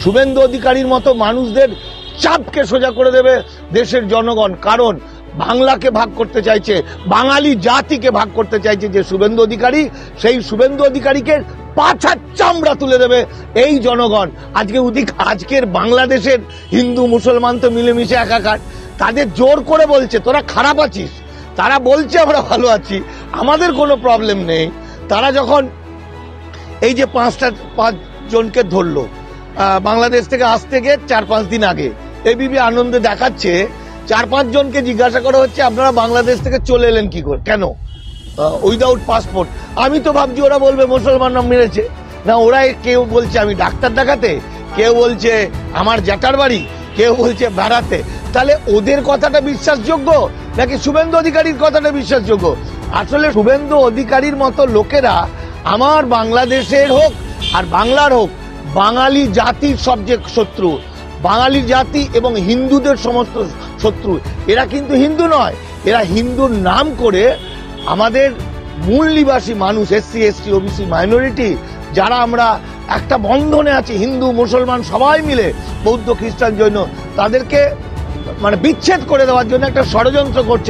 শুভেন্দু অধিকারীর মতো মানুষদের চাপকে সোজা করে দেবে দেশের জনগণ। কারণ বাংলাকে ভাগ করতে চাইছে, বাঙালি জাতিকে ভাগ করতে চাইছে যে শুভেন্দু অধিকারী, সেই শুভেন্দু অধিকারীকে পাছার চামড়া তুলে দেবে এই জনগণ। আজকের বাংলাদেশের হিন্দু মুসলমান তো মিলেমিশে একাকার, তাদের জোর করে বলছে তোরা খারাপ আছিস, তারা বলছে আমরা ভালো আছি, আমাদের কোনো প্রবলেম নেই। তারা যখন এই যে পাঁচ জনকে ধরলো বাংলাদেশ থেকে আসতে গিয়ে 4-5 দিন আগে, এবিপি আনন্দে দেখাচ্ছে 4-5 জনকে জিজ্ঞাসা করা হচ্ছে আপনারা বাংলাদেশ থেকে চলে এলেন কি করে, কেন, উইদাউট পাসপোর্ট। আমি তো ভাবছি ওরা বলবে মুসলমানরা মেরেছে, না ওরা কেউ বলছে আমি ডাক্তার দেখাতে, কেউ বলছে আমার জ্যাঠার বাড়ি, কেউ বলছে বেড়াতে। তাহলে ওদের কথাটা বিশ্বাসযোগ্য নাকি শুভেন্দু অধিকারীর কথাটা বিশ্বাসযোগ্য? আসলে শুভেন্দু অধিকারীর মতো লোকেরা আমার বাংলাদেশের হোক আর বাংলার হোক বাঙালি জাতির সবচেয়ে শত্রু, বাঙালি জাতি এবং হিন্দুদের সমস্ত শত্রু। এরা কিন্তু হিন্দু নয়, এরা হিন্দুর নাম করে আমাদের মূল নিবাসী মানুষ, SC ST OBC মাইনরিটি, যারা আমরা একটা বন্ধনে আছি হিন্দু মুসলমান সবাই মিলে, বৌদ্ধ খ্রিস্টান জৈন, তাদেরকে বিচ্ছেদ করে দেওয়ার জন্য একটা ষড়যন্ত্র করছে।